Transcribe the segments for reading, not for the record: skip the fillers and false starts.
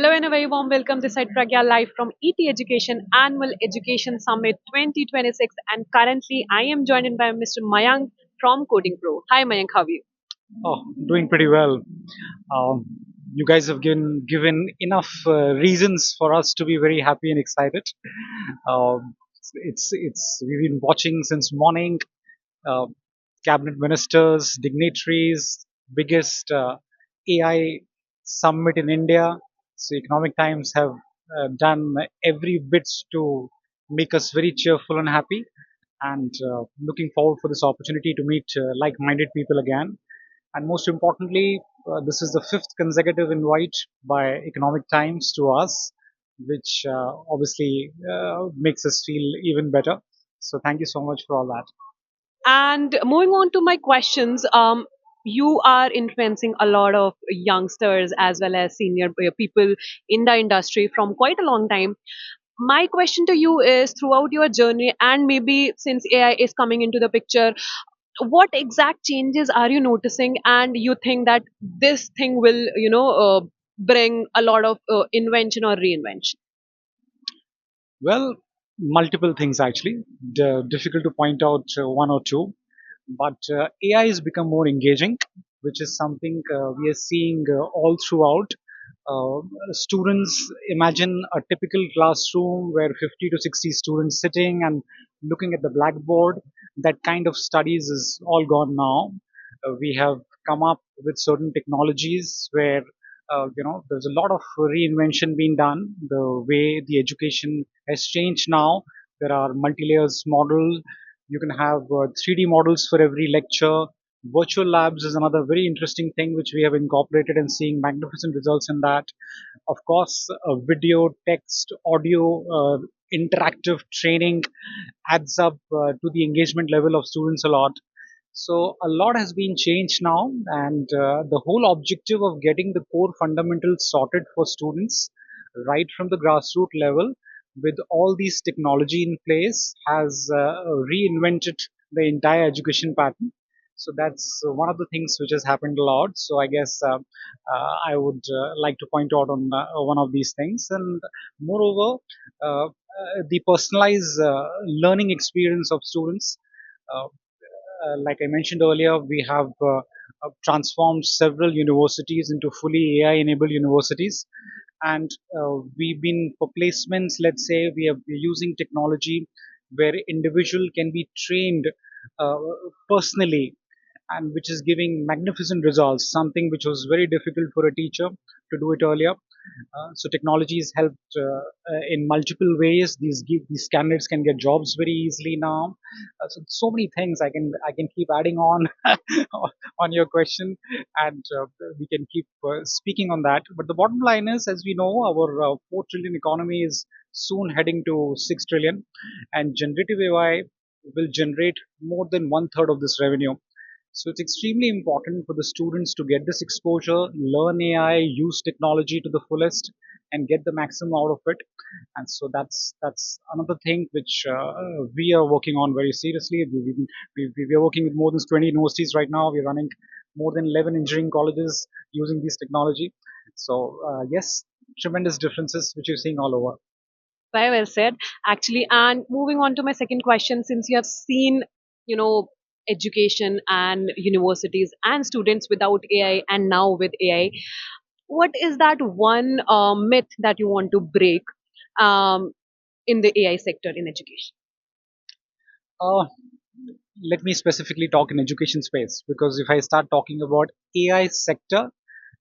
Hello and a very warm welcome. This is Pragya live from ETEducation Annual Education Summit 2026, and currently I am joined by Mr. Mayank from Coding Pro. Hi Mayank, how are you? Oh, doing pretty well. Um, you guys have given enough reasons for us to be very happy and excited. It's we've been watching since morning. Uh, Cabinet ministers, dignitaries, biggest AI summit in India. So Economic Times have done every bit to make us very cheerful and happy, and looking forward for this opportunity to meet like-minded people again. And most importantly, this is the fifth consecutive invite by Economic Times to us, which obviously makes us feel even better. So thank you so much for all that. And moving on to my questions, you are influencing a lot of youngsters as well as senior people in the industry from quite a long time. My question to you is, throughout your journey, and maybe since AI is coming into the picture, what exact changes are you noticing and you think that this thing will bring a lot of invention or reinvention? Well, multiple things actually. Difficult to point out one or two, but AI has become more engaging, which is something we are seeing all throughout. Students, imagine a typical classroom where 50 to 60 students sitting and looking at the blackboard. That kind of studies is all gone now. We have come up with certain technologies where there's a lot of reinvention being done. The way the education has changed now, there are multi-layers model. You can have 3D models for every lecture. Virtual labs is another very interesting thing which we have incorporated and seeing magnificent results in that. Of course, video, text, audio, interactive training adds up to the engagement level of students a lot. So a lot has been changed now, and the whole objective of getting the core fundamentals sorted for students right from the grassroots level with all these technology in place has reinvented the entire education pattern. So that's one of the things which has happened a lot. So I guess I would like to point out on one of these things. And moreover, the personalized learning experience of students. Like I mentioned earlier, we have transformed several universities into fully AI enabled universities. And we've been for placements, let's say we're using technology where individual can be trained uh, personally, and which is giving magnificent results, something which was very difficult for a teacher to do it earlier. So technology has helped in multiple ways. These candidates can get jobs very easily now. So many things I can keep adding on on your question, and we can keep speaking on that. But the bottom line is, as we know, our 4 trillion economy is soon heading to 6 trillion, and generative AI will generate more than one third of this revenue. So it's extremely important for the students to get this exposure, learn AI, use technology to the fullest, and get the maximum out of it. And so that's another thing which we are working on very seriously. We are working with more than 20 universities right now. We're running more than 11 engineering colleges using this technology. So yes, tremendous differences which you're seeing all over. Very well said, actually. And moving on to my second question, since you have seen, you know, education and universities and students without AI and now with AI, what is that one myth that you want to break um, in the AI sector in education? Uh, Let me specifically talk in education space, because if I start talking about AI sector,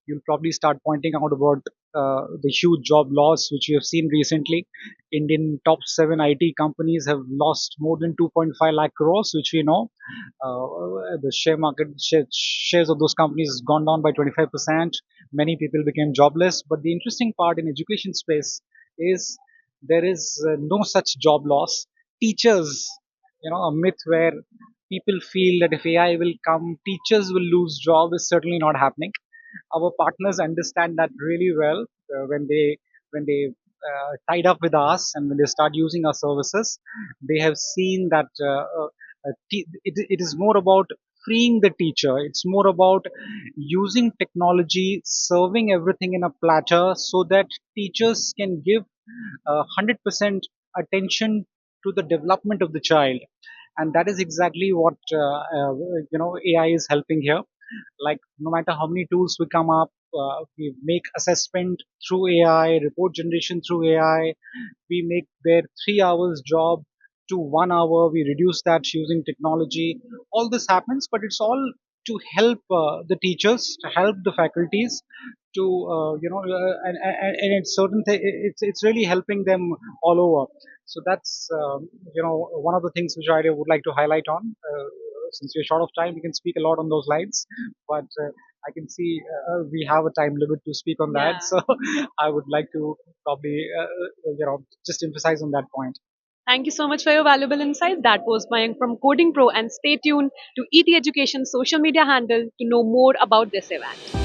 you'll probably start pointing out about the huge job loss which we have seen recently. Indian top 7 IT companies have lost more than 2.5 lakh crores, which we know. The share market shares of those companies has gone down by 25%. Many people became jobless. But the interesting part in education space is there is no such job loss. Teachers, a myth where people feel that if AI will come, teachers will lose job is certainly not happening. Our partners understand that really well when they tied up with us, and when they start using our services, they have seen that it is more about freeing the teacher. It's more about using technology, serving everything in a platter so that teachers can give 100% attention to the development of the child. And that is exactly what AI is helping here. Like, no matter how many tools we come up, we make assessment through AI, report generation through AI, we make their 3 hours job to 1 hour, we reduce that using technology. All this happens, but it's all to help the teachers, to help the faculties, to and it's it's really helping them all over. So that's one of the things which I would like to highlight on. Since we're short of time, we can speak a lot on those lines, but I can see we have a time limit to speak on that. Yeah. So I would like to probably just emphasize on that point. Thank you so much for your valuable insights. That was Mayank from Coding Pro, and stay tuned to ET Education's social media handle to know more about this event.